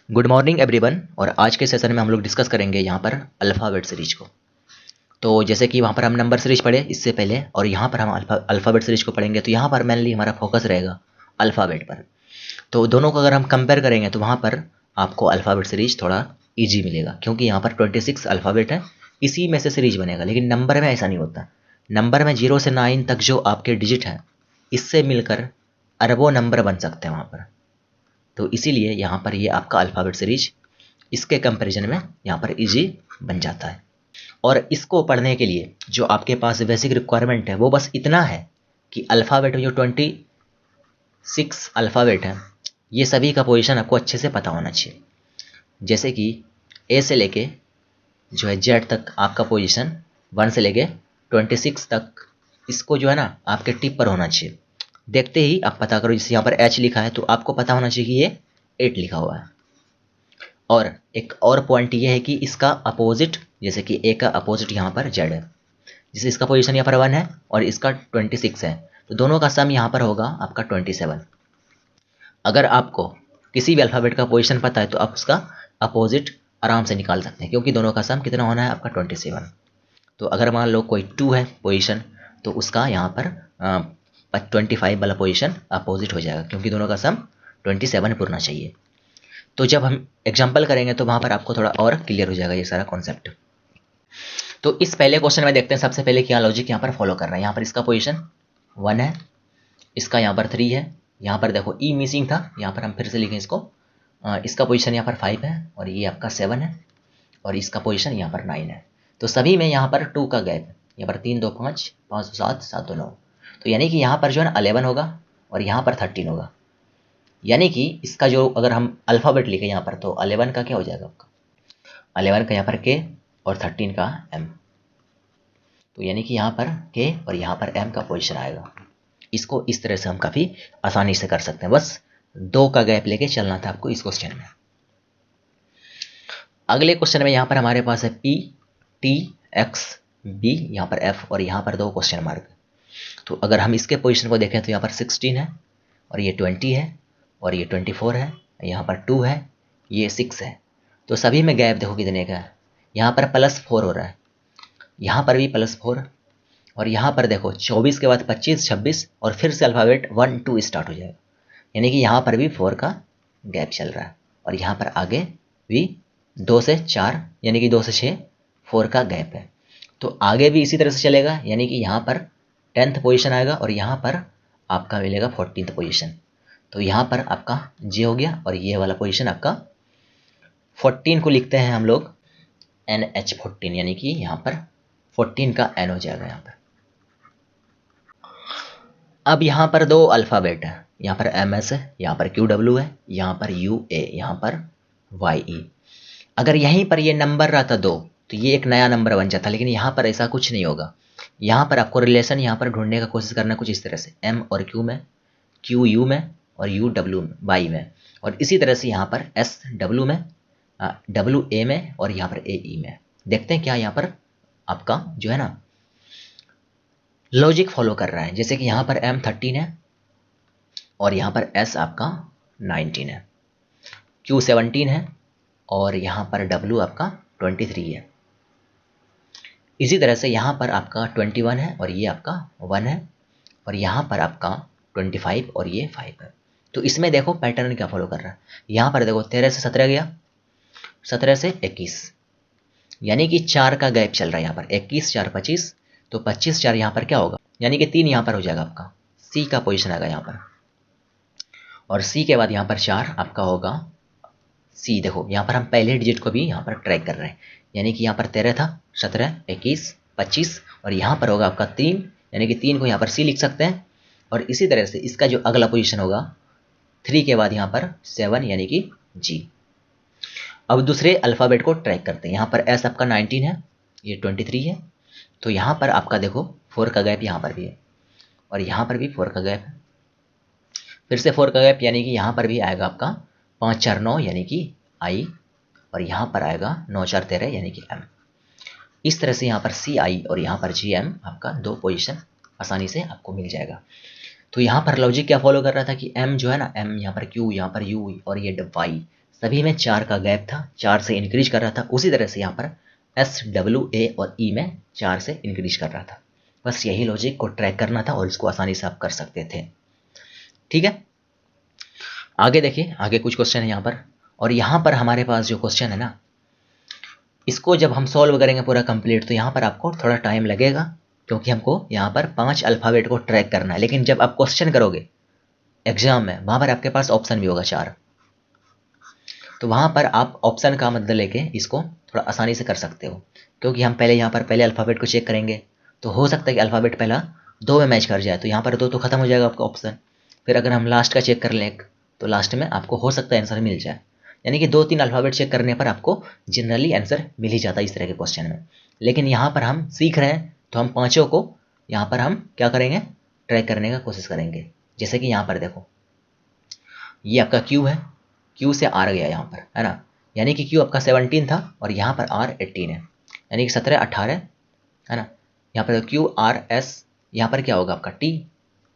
Good morning everyone. और आज के सेशन में हम लोग डिस्कस करेंगे यहाँ पर अल्फ़ाबेट सीरीज को। तो जैसे कि वहाँ पर हम नंबर सीरीज पढ़े इससे पहले, और यहाँ पर हम अल्फ़ाबेट सीरीज को पढ़ेंगे, तो यहाँ पर मेनली हमारा फोकस रहेगा अल्फ़ाबेट पर। तो दोनों को अगर हम कंपेयर करेंगे तो वहाँ पर आपको अल्फ़ाबेट सीरीज थोड़ा ईजी मिलेगा, क्योंकि यहाँ पर 26 अल्फ़ाबेट है, इसी में से सीरीज बनेगा। लेकिन नंबर में ऐसा नहीं होता। नंबर में 0 से 9 तक जो आपके डिजिट हैं, इससे मिलकर अरबों नंबर बन सकते हैं वहाँ पर। तो इसीलिए यहाँ पर ये आपका अल्फ़ाबेट सीरीज इसके कंपैरिजन में यहाँ पर इजी बन जाता है। और इसको पढ़ने के लिए जो आपके पास बेसिक रिक्वायरमेंट है वो बस इतना है कि अल्फ़ाबेट में जो 26 अल्फ़ाबेट हैं, ये सभी का पोजीशन आपको अच्छे से पता होना चाहिए। जैसे कि ए से लेके जो है जेड तक आपका पोजीशन 1 से लेके 26 तक, इसको जो है ना आपके टिप पर होना चाहिए। देखते ही आप पता करो, जैसे यहाँ पर एच लिखा है तो आपको पता होना चाहिए कि ये 8 लिखा हुआ है। और एक और पॉइंट ये है कि इसका अपोजिट, जैसे कि ए का अपोजिट यहाँ पर जेड है, जैसे इसका पोजीशन यहाँ पर 1 है और इसका 26 है, तो दोनों का सम यहाँ पर होगा आपका 27। अगर आपको किसी भी अल्फ़ाबेट का पोजीशन पता है तो आप उसका अपोजिट आराम से निकाल सकते हैं, क्योंकि दोनों का सम कितना होना है आपका 27। तो अगर मान लो कोई 2 है पोजीशन, तो उसका यहाँ पर 25 वाला पोजीशन अपोजिट हो जाएगा, क्योंकि दोनों का सम 27 पूरना चाहिए। तो जब हम एग्जाम्पल करेंगे तो वहाँ पर आपको थोड़ा और क्लियर हो जाएगा ये सारा कॉन्सेप्ट। तो इस पहले क्वेश्चन में देखते हैं सबसे पहले क्या लॉजिक यहाँ पर फॉलो कर रहा है। यहाँ पर इसका पोजीशन 1 है, इसका यहाँ पर 3 है, यहाँ पर देखो ई मिसिंग था, यहाँ पर हम फिर से लिखें इसको। इसका पोजीशन यहाँ पर 5 है और ये आपका 7 है, और इसका पोजीशन यहाँ पर 9 है। तो सभी में यहाँ पर 2 का गैप है, यहाँ पर 3 2 5, 5 2 7, 7 2 9। तो यानी कि यहाँ पर जो है ना 11 होगा और यहाँ पर 13 होगा। यानी कि इसका जो अगर हम अल्फ़ाबेट लिखे यहाँ पर, तो 11 का क्या हो जाएगा आपका, 11 का यहाँ पर के और 13 का एम। तो यानी कि यहाँ पर के और यहाँ पर एम का पोजीशन आएगा। इसको इस तरह से हम काफ़ी आसानी से कर सकते हैं, बस 2 का गैप लेके चलना था आपको इस क्वेश्चन में। अगले क्वेश्चन में यहाँ पर हमारे पास है पी टी एक्स बी, यहाँ पर एफ और यहाँ पर 2 क्वेश्चन मार्क। तो अगर हम इसके पोजीशन को देखें तो यहाँ पर 16 है और ये 20 है और ये 24 है, यहाँ पर 2 है, ये 6 है। तो सभी में गैप देखो कितने का है, यहाँ पर +4 हो रहा है, यहाँ पर भी +4, और यहाँ पर देखो 24 के बाद 25 26 और फिर से अल्फ़ाबेट 1 2 स्टार्ट हो जाएगा। यानी कि यहाँ पर भी 4 का गैप चल रहा है, और यहाँ पर आगे भी 2 से 4 यानी कि 2 से 6 4 का गैप है। तो आगे भी इसी तरह से चलेगा, यानी कि यहाँ पर 10th पोजीशन आएगा और यहाँ पर आपका मिलेगा 14th पोजीशन। तो यहाँ पर आपका जे हो गया, और ये वाला पोजीशन आपका 14 को लिखते हैं हम लोग NH14, यानी कि यहाँ पर 14 का N हो जाएगा यहाँ पर। अब यहाँ पर 2 अल्फ़ाबेट है, यहाँ पर MS है, यहाँ पर QW है, यहाँ पर UA, यहाँ पर YE। अगर यहीं पर ये नंबर रहता 2 तो ये एक नया नंबर बन जाता, लेकिन यहाँ पर ऐसा कुछ नहीं होगा। यहाँ पर आपको रिलेशन यहाँ पर ढूंढने का कोशिश करना कुछ इस तरह से, M और Q में, Q U में और U W में, Y में, और इसी तरह से यहाँ पर S W में, W A में और यहाँ पर A E में। देखते हैं क्या यहाँ पर आपका जो है ना लॉजिक फॉलो कर रहा है। जैसे कि यहाँ पर M 13 है और यहाँ पर S आपका 19 है, Q 17 है और यहाँ पर W आपका 23 है। इसी तरह से यहाँ पर आपका 21 है और ये आपका 1 है, और यहाँ पर आपका 25 और ये 5 है। तो इसमें देखो पैटर्न क्या फॉलो कर रहा है। यहाँ पर देखो 13 से 17 गया, 17 से 21, यानी कि 4 का गैप चल रहा है यहाँ पर, 21 4 25, तो 25 4 यहाँ पर क्या होगा, यानी कि 3 यहाँ पर हो जाएगा आपका, सी का पोजीशन आएगा यहाँ पर, और सी के बाद यहाँ पर 4 आपका होगा सी। देखो यहाँ पर हम पहले डिजिट को भी यहाँ पर ट्रैक कर रहे हैं, यानी कि यहाँ पर 13 था, 17 21 25, और यहाँ पर होगा आपका 3, यानी कि 3 को यहाँ पर सी लिख सकते हैं। और इसी तरह से इसका जो अगला पोजीशन होगा 3 के बाद यहाँ पर 7, यानी कि जी। अब दूसरे अल्फ़ाबेट को ट्रैक करते हैं। यहाँ पर एस आपका 19 है, ये 23 है, तो यहाँ पर आपका देखो 4 का गैप यहाँ पर भी है और यहाँ पर भी 4 का गैप है, फिर से 4 का गैप, यानी कि यहाँ पर भी आएगा आपका 5 4 9, यानी कि आई, और यहाँ पर आएगा 9 4 13, यानी कि एम। इस तरह से यहाँ पर सी आई और यहाँ पर जी एम आपका 2 पोजीशन आसानी से आपको मिल जाएगा। तो यहाँ पर लॉजिक क्या फॉलो कर रहा था कि एम जो है ना, एम यहाँ पर क्यू, यहाँ पर यू और ये वाई, सभी में 4 का गैप था, 4 से इंक्रीज कर रहा था। उसी तरह से यहाँ पर एस, डब्ल्यू, ए और ई में 4 से इंक्रीज कर रहा था। बस यही लॉजिक को ट्रैक करना था और इसको आसानी से आप कर सकते थे। ठीक है, आगे देखिए, आगे कुछ क्वेश्चन है यहाँ पर, और यहाँ पर हमारे पास जो क्वेश्चन है ना, इसको जब हम सॉल्व करेंगे पूरा कंप्लीट, तो यहाँ पर आपको थोड़ा टाइम लगेगा, क्योंकि हमको यहाँ पर 5 अल्फ़ाबेट को ट्रैक करना है। लेकिन जब आप क्वेश्चन करोगे एग्जाम में, वहाँ पर आपके पास ऑप्शन भी होगा 4, तो वहाँ पर आप ऑप्शन का मदद लेके इसको थोड़ा आसानी से कर सकते हो। क्योंकि हम पहले यहाँ पर पहले अल्फ़ाबेट को चेक करेंगे, तो हो सकता है कि अल्फ़ाबेट पहला 2 में मैच कर जाए, तो यहाँ पर 2 तो खत्म हो जाएगा आपका ऑप्शन। फिर अगर हम लास्ट का चेक कर लें, तो लास्ट में आपको हो सकता है आंसर मिल जाए। यानी कि 2-3 अल्फ़ाबेट चेक करने पर आपको जनरली आंसर मिल ही जाता है इस तरह के क्वेश्चन में। लेकिन यहाँ पर हम सीख रहे हैं, तो हम 5 को यहाँ पर हम क्या करेंगे, ट्रैक करने का कोशिश करेंगे। जैसे कि यहाँ पर देखो, ये आपका क्यू है, क्यू से आर गया यहाँ पर, है ना। यानी कि क्यू आपका 17 था और यहाँ पर आर 18 है, यानी कि 17, 18 है ना। यहाँ पर क्यू आर एस, यहाँ पर क्या होगा आपका टी,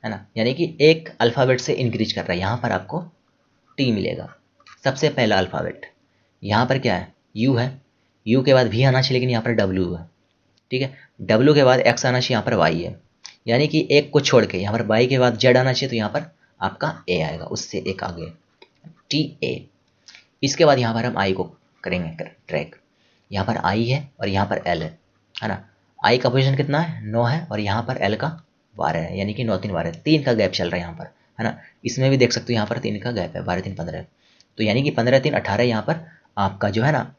है ना। यानी कि एक अल्फ़ाबेट से इंक्रीज कर रहा है, यहाँ पर आपको टी मिलेगा, सबसे पहला अल्फ़ाबेट। यहाँ पर क्या है, यू है, यू के बाद वी आना चाहिए, लेकिन यहाँ पर डब्ल्यू है। ठीक है, डब्ल्यू के बाद एक्स आना चाहिए, यहाँ पर वाई है। यानी कि एक को छोड़ के यहाँ पर वाई के बाद जेड आना चाहिए, तो यहाँ पर आपका ए आएगा, उससे एक आगे टी ए। इसके बाद यहाँ पर हम आई को करेंगे ट्रैक। यहाँ पर आई है और यहाँ पर एल है ना। आई का पोजीशन कितना है, 9 है, और यहाँ पर एल का 12 है, यानी कि 9, 3, 12, 3 का गैप चल रहा है यहाँ पर, है ना। इसमें भी देख सकते हो यहाँ पर 3 का गैप है, 12, 3, 15। तो यानी कि 15, 3, 18 यहाँ पर आपका जो है ना,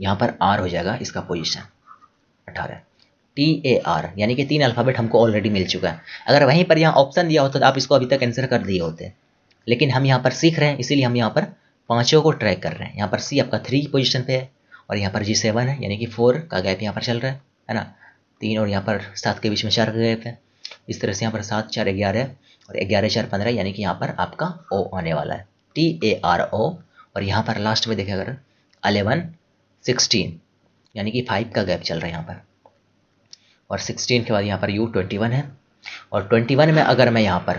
यहाँ पर आर हो जाएगा इसका पोजीशन 18, टी ए आर। यानी कि 3 अल्फ़ाबेट हमको ऑलरेडी मिल चुका है। अगर वहीं पर यहाँ ऑप्शन दिया होता तो आप इसको अभी तक आंसर कर दिए होते, लेकिन हम यहाँ पर सीख रहे हैं, इसीलिए हम यहाँ पर 5 को ट्रैक कर रहे हैं। यहाँ पर सी आपका 3 पोजीशन पे है, और यहाँ पर जी 7 है, यानी कि 4 का गैप यहाँ पर चल रहा है ना। 3 और यहाँ पर 7 के बीच में 4 का गैप है। इस तरह से यहाँ पर 7, 4, 11 और 11, 4, 15, यानी कि यहाँ पर आपका ओ आने वाला है, टी ए आर ओ। और यहाँ पर लास्ट में देखें अगर 11, 16, यानी कि 5 का गैप चल रहा है यहाँ पर, और 16 के बाद यहाँ पर यू 21 है, और 21 में अगर मैं यहाँ पर,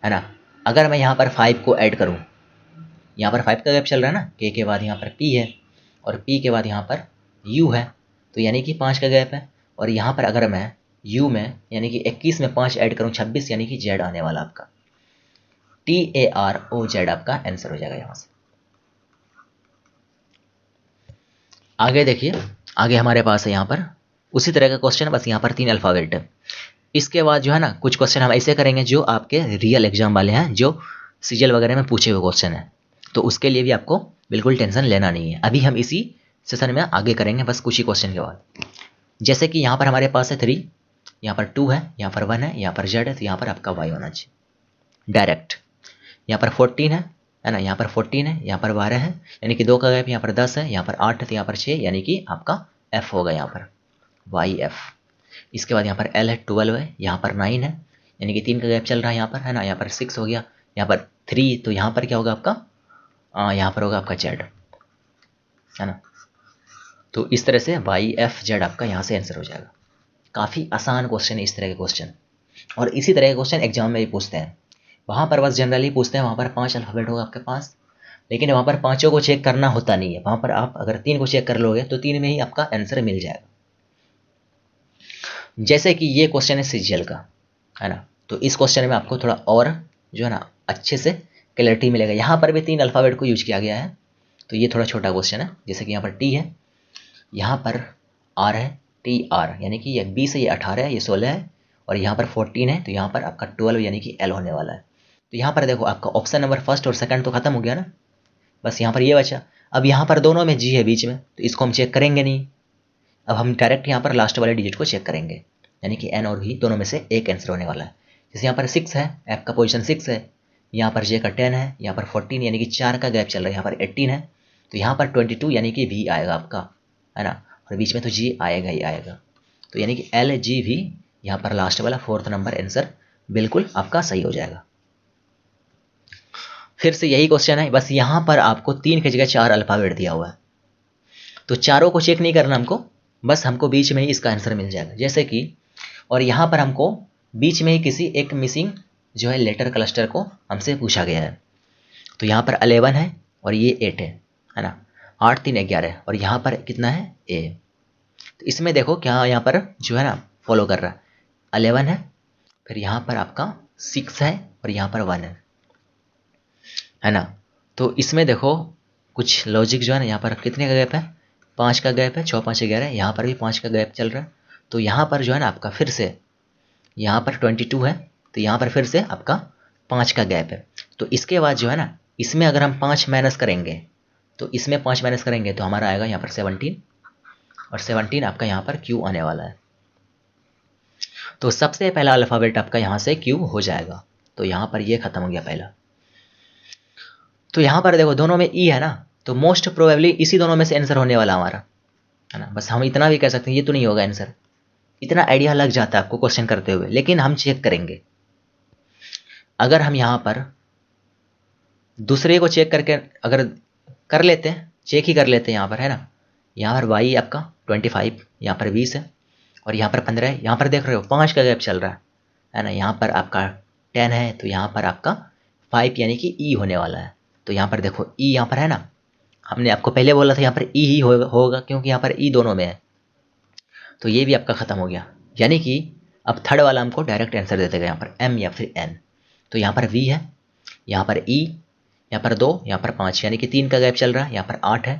है ना, अगर मैं यहाँ पर 5 को ऐड करूँ, यहाँ पर 5 का गैप चल रहा है ना, के बाद यहाँ पर पी है, और पी के बाद यहाँ पर यू है, तो यानी कि 5 का गैप है। और यहाँ पर अगर मैं यू में यानी कि 21 में 5 ऐड करूँ, 26, यानी कि जेड आने वाला आपका, T A R O Z आपका आंसर हो जाएगा यहाँ से। आगे देखिए, आगे हमारे पास है यहाँ पर उसी तरह का क्वेश्चन, बस यहाँ पर 3 अल्फ़ाबेट है। इसके बाद जो है ना, कुछ क्वेश्चन हम ऐसे करेंगे जो आपके रियल एग्जाम वाले हैं, जो सीजीएल वगैरह में पूछे हुए क्वेश्चन है, तो उसके लिए भी आपको बिल्कुल टेंशन लेना नहीं है। अभी हम इसी सेशन में आगे करेंगे, बस कुछ ही क्वेश्चन के बाद। जैसे कि यहाँ पर हमारे पास है 3, यहाँ पर 2 है, यहाँ पर 1 है, यहाँ पर जेड है, तो यहाँ पर आपका वाई होना चाहिए डायरेक्ट। यहाँ पर 14 है ना, यहाँ पर 14 है, यहाँ पर 12 है, यानी कि 2 का गैप, यहाँ पर 10 है, यहाँ पर 8 है, तो यहाँ पर 6, यानी कि आपका एफ होगा यहाँ पर, वाई एफ। इसके बाद यहाँ पर एल है, 12 है, यहाँ पर 9 है, यानी कि 3 का गैप चल रहा है यहाँ पर, है ना। यहाँ पर 6 हो गया, यहाँ पर 3, तो यहाँ पर क्या होगा आपका, यहाँ पर होगा आपका जेड, है ना। तो इस तरह से वाई एफ जेड आपका यहाँ से आंसर हो जाएगा। काफ़ी आसान क्वेश्चन है इस तरह के क्वेश्चन, और इसी तरह के क्वेश्चन एग्जाम में भी पूछते हैं। वहाँ पर बस जनरली पूछते हैं, वहाँ पर 5 अल्फ़ाबेट होगा आपके पास, लेकिन वहाँ पर 5 को चेक करना होता नहीं है। वहाँ पर आप अगर 3 को चेक कर लोगे, तो 3 में ही आपका आंसर मिल जाएगा। जैसे कि ये क्वेश्चन है सीजीएल का, है ना, तो इस क्वेश्चन में आपको थोड़ा और जो है ना अच्छे से क्लैरिटी मिलेगा। यहाँ पर भी 3 अल्फ़ाबेट को यूज किया गया है, तो ये थोड़ा छोटा क्वेश्चन है। जैसे कि यहाँ पर टी है, यहाँ पर आर है, टी आर, यानी कि ये 20 है, ये 18 है, ये 16 है, और यहाँ पर 14 है, तो यहाँ पर आपका 12, यानी कि एल होने वाला है। तो यहाँ पर देखो, आपका ऑप्शन नंबर फर्स्ट और सेकंड तो खत्म हो गया ना, बस यहाँ पर ये बचा। अब यहाँ पर दोनों में जी है बीच में, तो इसको हम चेक करेंगे नहीं। अब हम डायरेक्ट यहाँ पर लास्ट वाले डिजिट को चेक करेंगे, यानी कि एन और वी दोनों में से एक आंसर होने वाला है। जैसे यहाँ पर 6 है, एफ का पोजीशन 6 है, यहाँ पर जे का 10 है, यहाँ पर 14, यानी कि 4 का गैप चल रहा है, यहाँ पर 18 है, तो यहाँ पर 22, यानी कि वी आएगा आपका, है ना, और बीच में तो जी आएगा ही आएगा। तो यानी कि एल जी वी, यहाँ पर लास्ट वाला 4th नंबर आंसर बिल्कुल आपका सही हो जाएगा। फिर से यही क्वेश्चन है, बस यहाँ पर आपको 3 की जगह 4 अल्फ़ाबेट दिया हुआ है, तो चारों को चेक नहीं करना हमको, बस हमको बीच में ही इसका आंसर मिल जाएगा। जैसे कि, और यहाँ पर हमको बीच में ही किसी एक मिसिंग जो है लेटर क्लस्टर को हमसे पूछा गया है। तो यहाँ पर 11 है, और ये 8 है ना, 8 3 11 और यहाँ पर कितना है A। तो इसमें देखो क्या यहाँ पर जो है ना फॉलो कर रहा है, 11 है, फिर यहाँ पर आपका 6 है और यहाँ पर 1 है ना। तो इसमें देखो कुछ लॉजिक जो है ना, यहाँ पर कितने का गैप है, 5 का गैप है, 6 5 11, यहाँ पर भी 5 का गैप चल रहा है। तो यहाँ पर जो है ना आपका फिर से यहाँ पर 22 है, तो यहाँ पर फिर से आपका 5 का गैप है। तो इसके बाद जो है ना इसमें अगर हम 5 माइनस करेंगे, तो इसमें 5 माइनस करेंगे तो हमारा आएगा यहाँ पर 17 और 17 आपका यहाँ पर Q आने वाला है। तो सबसे पहला अल्फ़ाबेट आपका यहाँ से Q हो जाएगा। तो यहाँ पर ये खत्म हो गया पहला। तो यहाँ पर देखो दोनों में E है ना, तो मोस्ट प्रोबेबली इसी दोनों में से आंसर होने वाला हमारा है ना। बस हम इतना भी कह सकते हैं ये तो नहीं होगा आंसर, इतना आइडिया लग जाता है आपको क्वेश्चन करते हुए। लेकिन हम चेक करेंगे, अगर हम यहाँ पर दूसरे को चेक करके अगर कर लेते हैं, चेक ही कर लेते हैं यहाँ पर है ना, यहाँ पर y आपका 25, यहाँ पर 20 है और यहाँ पर 15 है। यहाँ पर देख रहे हो 5 का गैप चल रहा है ना, यहाँ पर आपका 10 है, तो यहाँ पर आपका 5 यानी कि E होने वाला है। तो यहाँ पर देखो E यहाँ पर है ना, हमने आपको पहले बोला था यहाँ पर E ही होगा क्योंकि यहाँ पर E दोनों में है। तो ये भी आपका खत्म हो गया, यानी कि अब थर्ड वाला हमको डायरेक्ट आंसर दे देगा यहाँ पर M या फिर N। तो यहाँ पर V है, यहाँ पर E, यहाँ पर 2, यहाँ पर 5 यानी कि 3 का गैप चल रहा है, यहाँ पर 8 है,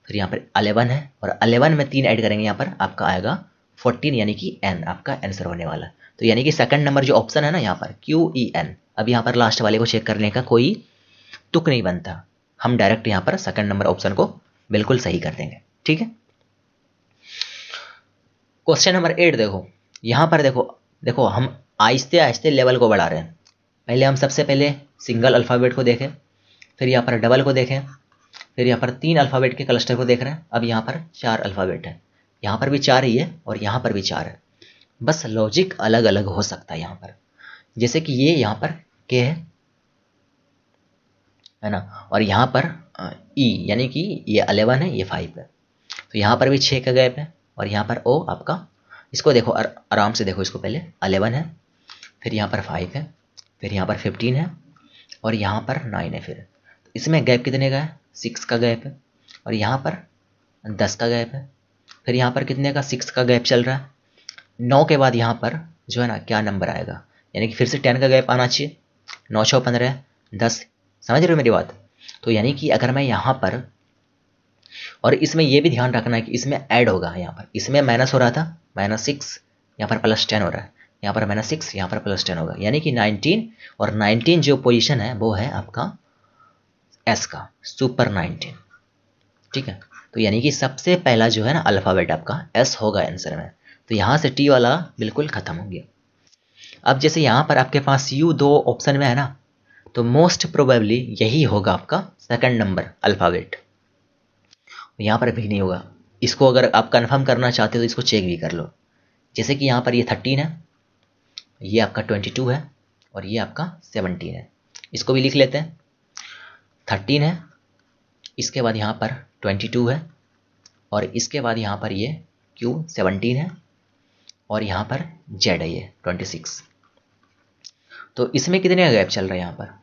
फिर यहाँ पर 11 है और 11 में 3 ऐड करेंगे यहाँ पर आपका आएगा 14 यानी कि N आपका आंसर होने वाला है। तो यानी कि सेकंड नंबर जो ऑप्शन है ना यहाँ पर QEN। अब यहाँ पर लास्ट वाले को चेक करने का कोई तुक नहीं बनता, हम डायरेक्ट यहाँ पर सेकंड नंबर ऑप्शन को बिल्कुल सही कर देंगे। ठीक है, क्वेश्चन नंबर 8 देखो, यहाँ पर देखो हम आहिस्ते आहिस्ते लेवल को बढ़ा रहे हैं। पहले हम सबसे पहले सिंगल अल्फ़ाबेट को देखें, फिर यहाँ पर डबल को देखें, फिर यहाँ पर 3 अल्फ़ाबेट के क्लस्टर को देख रहे हैं। अब यहाँ पर 4 अल्फ़ाबेट है, यहाँ पर भी 4 ही है और यहाँ पर भी 4 है, बस लॉजिक अलग अलग हो सकता है यहाँ पर। जैसे कि ये यहाँ पर K है ना, और यहाँ पर E यानी कि ये 11 है, ये 5 है, तो यहाँ पर भी 6 का गैप है और यहाँ पर O आपका, इसको देखो आराम से देखो, इसको पहले 11 है, फिर यहाँ पर 5 है, फिर यहाँ पर 15 है और यहाँ पर 9 है। फिर इसमें गैप कितने का है, 6 का गैप है और यहाँ पर 10 का गैप है, फिर यहाँ पर कितने का 6 का गैप चल रहा है। 9 के बाद यहाँ पर जो है ना क्या नंबर आएगा, यानी कि फिर से 10 का गैप आना चाहिए, 9 6 15 10, समझ रहे हो मेरी बात। तो यानी कि अगर मैं यहाँ पर, और इसमें ये भी ध्यान रखना है कि इसमें ऐड होगा, यहाँ पर इसमें माइनस हो रहा था -6, यहाँ पर +10 हो रहा है, यहाँ पर -6, यहाँ पर +10 होगा, यानी कि 19 और 19 जो पोजीशन है वो है आपका S का सुपर 19। ठीक है, तो यानी कि सबसे पहला जो है ना अल्फ़ाबेट आपका S होगा आंसर में। तो यहाँ से T वाला बिल्कुल ख़त्म हो गया। अब जैसे यहाँ पर आपके पास U 2 ऑप्शन में है ना, तो मोस्ट प्रोबेबली यही होगा आपका सेकंड नंबर अल्फ़ाबेट, यहाँ पर भी नहीं होगा। इसको अगर आप कंफर्म करना चाहते हो तो इसको चेक भी कर लो। जैसे कि यहाँ पर ये 13 है, ये आपका 22 है और ये आपका 17 है, इसको भी लिख लेते हैं। 13 है, इसके बाद यहाँ पर 22 है और इसके बाद यहाँ पर ये Q 17 है और यहाँ पर Z है ये 26। तो इसमें कितने का गैप चल रहा है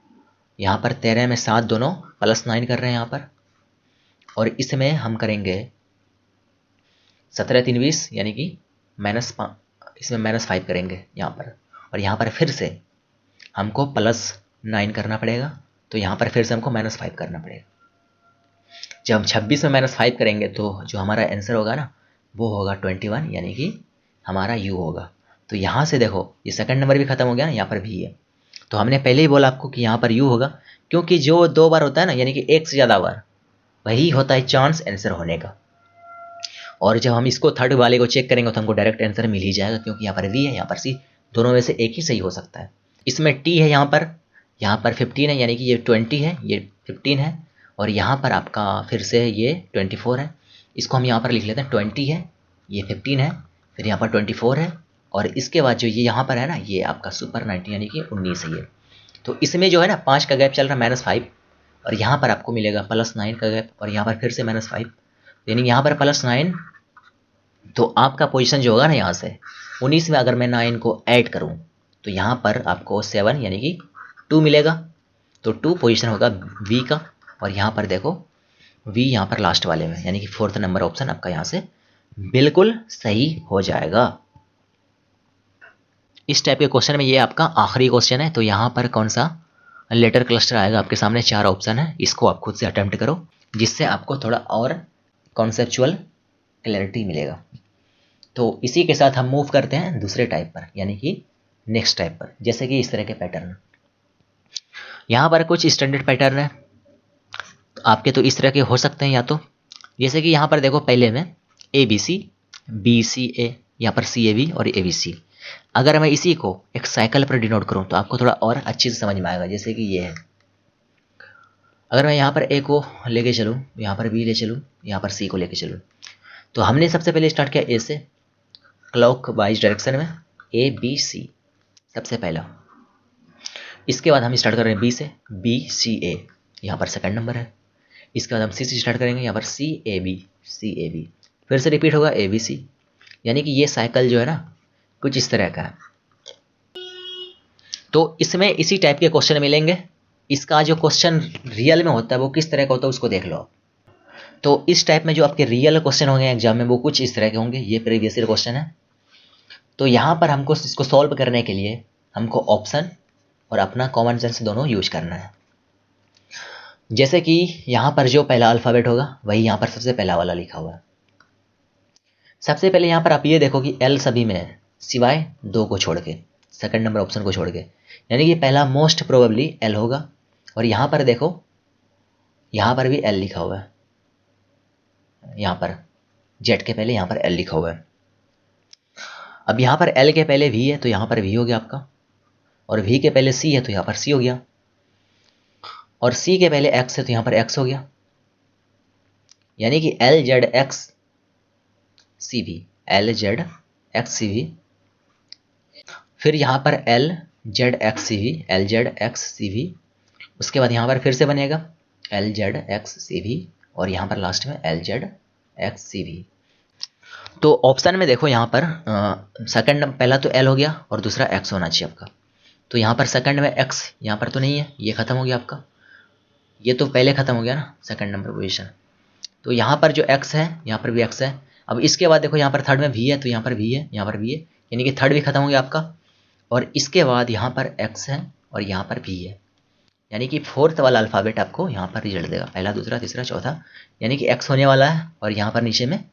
यहाँ पर 13 में 7 दोनों +9 कर रहे हैं यहाँ पर, और इसमें हम करेंगे 17 3 20 यानी कि इसमें -5 करेंगे यहाँ पर, और यहाँ पर फिर से हमको +9 करना पड़ेगा, तो यहाँ पर फिर से हमको -5 करना पड़ेगा। जब हम 26 में -5 करेंगे तो जो हमारा आंसर होगा ना वो होगा 21 यानी कि हमारा U होगा। तो यहाँ से देखो ये सेकंड नंबर भी खत्म हो गया ना, यहाँ पर भी है। तो हमने पहले ही बोला आपको कि यहाँ पर U होगा, क्योंकि जो 2 बार होता है ना यानी कि एक से ज़्यादा बार, वही होता है चांस आंसर होने का। और जब हम इसको थर्ड वाले को चेक करेंगे तो हमको डायरेक्ट आंसर मिल ही जाएगा, क्योंकि यहाँ पर V है, यहाँ पर C, दोनों में से एक ही सही हो सकता है। इसमें T है यहाँ पर 15 है यानी कि ये 20 है, ये 15 है, और यहाँ पर आपका फिर से ये 24 है। इसको हम यहाँ पर लिख लेते हैं 20 है, ये 15 है, फिर यहाँ पर 24 है, और इसके बाद जो ये यहाँ पर है ना ये आपका सुपर 19 यानी कि 19 है ये। तो इसमें जो है ना 5 का गैप चल रहा है -5, और यहाँ पर आपको मिलेगा +9 का गैप, और यहाँ पर फिर से -5, यानी यहाँ पर +9। तो आपका पोजीशन जो होगा ना यहाँ से 19 में अगर मैं 9 को ऐड करूँ तो यहाँ पर आपको 7 यानी कि 2 मिलेगा। तो 2 पोजीशन होगा V का, और यहाँ पर देखो वी यहाँ पर लास्ट वाले में, यानी कि 4th नंबर ऑप्शन आपका यहाँ से बिल्कुल सही हो जाएगा। इस टाइप के क्वेश्चन में ये आपका आखिरी क्वेश्चन है, तो यहाँ पर कौन सा लेटर क्लस्टर आएगा आपके सामने 4 ऑप्शन है, इसको आप खुद से अटेम्प्ट करो जिससे आपको थोड़ा और कॉन्सेप्चुअल क्लैरिटी मिलेगा। तो इसी के साथ हम मूव करते हैं दूसरे टाइप पर, यानी कि नेक्स्ट टाइप पर। जैसे कि इस तरह के पैटर्न, यहाँ पर कुछ स्टैंडर्ड पैटर्न है आपके, तो इस तरह के हो सकते हैं या तो जैसे कि यहाँ पर देखो पहले में ABC, BCA, यहाँ पर CAB और ABC। अगर मैं इसी को एक साइकिल पर डिनोट करूँ तो आपको थोड़ा और अच्छे से समझ में आएगा। जैसे कि ये है, अगर मैं यहाँ पर A को लेके चलूँ, यहाँ पर B ले चलूँ, यहाँ पर C को लेके चलूँ, तो हमने सबसे पहले स्टार्ट किया A से क्लॉक वाइज डायरेक्शन में, ABC सबसे पहला। इसके बाद हम स्टार्ट कर रहे हैं B से, BCA यहाँ पर सेकंड नंबर है। इसके बाद हम C से स्टार्ट करेंगे, यहाँ पर CAB, फिर से रिपीट होगा ABC। यानी कि ये साइकिल जो है ना कुछ इस तरह का है। तो इसमें इसी टाइप के क्वेश्चन मिलेंगे। इसका जो क्वेश्चन रियल में होता है वो किस तरह का होता है उसको देख लो आप। तो इस टाइप में जो आपके रियल क्वेश्चन होंगे एग्जाम में वो कुछ इस तरह के होंगे। ये प्रीवियस ईयर क्वेश्चन है। तो यहाँ पर हमको इसको सॉल्व करने के लिए हमको ऑप्शन और अपना कॉमन सेंस दोनों यूज करना है। जैसे कि यहाँ पर जो पहला अल्फ़ाबेट होगा वही यहाँ पर सबसे पहला वाला लिखा हुआ है। सबसे पहले यहाँ पर आप ये देखो कि L सभी में है सिवाय 2 को छोड़ के, सेकंड नंबर ऑप्शन को छोड़ के, यानी कि पहला मोस्ट प्रोबेबली L होगा। और यहाँ पर देखो यहाँ पर भी L लिखा हुआ है, यहाँ पर Z के पहले यहाँ पर L लिखा हुआ है। अब यहाँ पर L के पहले V है तो यहाँ पर V हो गया आपका, और V के पहले C है तो यहाँ पर C हो गया, और C के पहले X है तो यहाँ पर X हो गया। यानी कि LZXCV, फिर यहाँ पर LZXCV, उसके बाद यहाँ पर फिर से बनेगा LZXCV और यहाँ पर लास्ट में LZXCV। तो ऑप्शन में देखो यहाँ पर सेकंड पहला तो L हो गया और दूसरा X होना चाहिए आपका। तो यहाँ पर सेकंड में X यहाँ पर तो नहीं है, ये खत्म हो गया आपका, ये तो पहले खत्म हो गया ना सेकंड नंबर पोजीशन। तो यहाँ पर जो X है यहाँ पर भी X है। अब इसके बाद देखो यहाँ पर थर्ड में V है तो यहाँ पर V है, यहाँ पर V है, यानी कि थर्ड भी खत्म हो गया आपका। और इसके बाद यहाँ पर X है और यहाँ पर V है, यानी कि 4th वाला अल्फ़ाबेट आपको यहाँ पर रिजल्ट देगा, पहला दूसरा तीसरा चौथा, यानी कि X होने वाला है और यहाँ पर नीचे में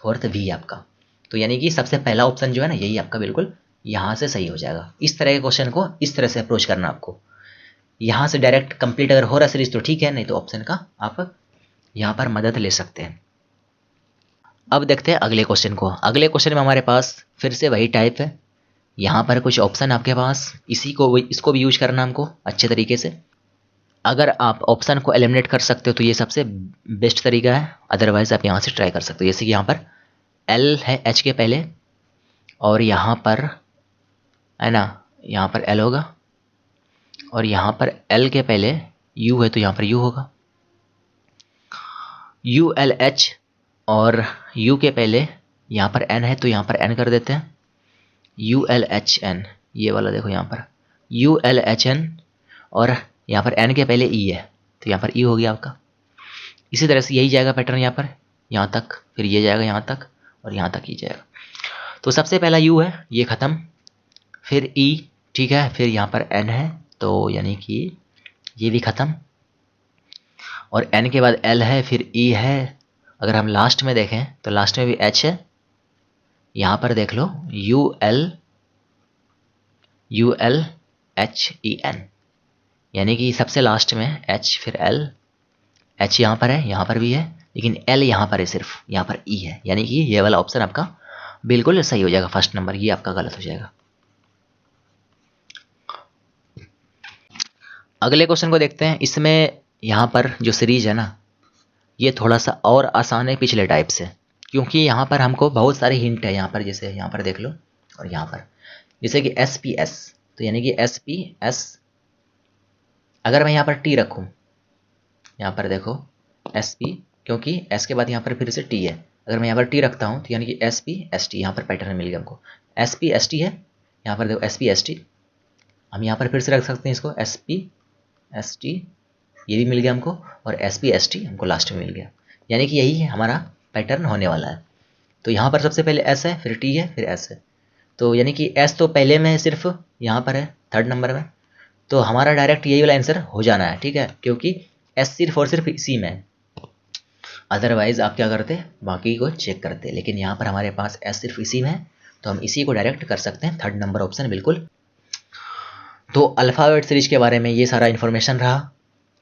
4th V आपका। तो यानी कि सबसे पहला ऑप्शन जो है ना यही आपका बिल्कुल यहाँ से सही हो जाएगा। इस तरह के क्वेश्चन को इस तरह से अप्रोच करना आपको। यहाँ से डायरेक्ट कंप्लीट अगर हो रहा सीरीज तो ठीक है, नहीं तो ऑप्शन का आप यहाँ पर मदद ले सकते हैं। अब देखते हैं अगले क्वेश्चन को। अगले क्वेश्चन में हमारे पास फिर से वही टाइप है। यहाँ पर कुछ ऑप्शन आपके पास, इसको भी यूज करना हमको अच्छे तरीके से। अगर आप ऑप्शन को एलिमिनेट कर सकते हो तो ये सबसे बेस्ट तरीका है, अदरवाइज आप यहाँ से ट्राई कर सकते हो। जैसे कि यहाँ पर L है H के पहले और यहाँ पर है ना, यहाँ पर L होगा, और यहाँ पर L के पहले U है तो यहाँ पर U होगा, ULH, और U के पहले यहाँ पर N है तो यहाँ पर N कर देते हैं, ULHN, ये वाला देखो यहाँ पर ULHN, और यहाँ पर N के पहले E है तो यहाँ पर E हो गया आपका। इसी तरह से यही जाएगा पैटर्न यहाँ पर, यहाँ तक, फिर ये जाएगा यहाँ तक और यहाँ तक ही जाएगा। तो सबसे पहला U है, ये ख़त्म, फिर E, ठीक है, फिर यहाँ पर N है तो यानी कि ये भी ख़त्म, और N के बाद L है, फिर E है। अगर हम लास्ट में देखें तो लास्ट में भी H है, यहाँ पर देख लो ULHEN, यानी कि सबसे लास्ट में H फिर L, H यहाँ पर है, यहाँ पर भी है, लेकिन L यहाँ पर है सिर्फ, यहाँ पर E है, यानी कि ये वाला ऑप्शन आपका बिल्कुल सही हो जाएगा। फर्स्ट नंबर ये आपका गलत हो जाएगा। अगले क्वेश्चन को देखते हैं। इसमें यहाँ पर जो सीरीज है ना ये थोड़ा सा और आसान है पिछले टाइप से, क्योंकि यहाँ पर हमको बहुत सारे हिंट है। यहाँ पर जैसे यहाँ पर देख लो, और यहाँ पर जैसे कि SPS, तो यानी कि SPS, अगर मैं यहाँ पर T रखूँ, यहाँ पर देखो SP, क्योंकि S के बाद यहाँ पर फिर से T है, अगर मैं यहाँ पर T रखता हूँ तो यानी कि SPST, यहाँ पर पैटर्न मिल गया हमको, SPST है, यहाँ पर देखो SPST, हम यहाँ पर फिर से रख सकते हैं इसको SPST, ये भी मिल गया हमको, और SP ST हमको लास्ट में मिल गया। यानी कि यही हमारा पैटर्न होने वाला है। तो यहाँ पर सबसे पहले S है, फिर T है, फिर S है। तो यानी कि S तो पहले में सिर्फ यहाँ पर है 3rd नंबर में, तो हमारा डायरेक्ट यही वाला आंसर हो जाना है, ठीक है, क्योंकि S सिर्फ और सिर्फ इसी में है। अदरवाइज आप क्या करते, बाकी को चेक करते, लेकिन यहाँ पर हमारे पास S सिर्फ इसी में है, तो हम इसी को डायरेक्ट कर सकते हैं, 3rd नंबर ऑप्शन बिल्कुल। तो अल्फ़ाबेट सीरीज के बारे में ये सारा इन्फॉर्मेशन रहा।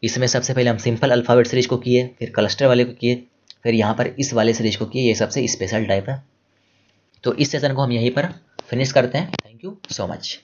इसमें सबसे पहले हम सिंपल अल्फ़ाबेट सीरीज को किए, फिर क्लस्टर वाले को किए, फिर यहाँ पर इस वाले सीरीज को किए, ये सबसे स्पेशल टाइप है। तो इस सेशन को हम यहीं पर फिनिश करते हैं। Thank you so much.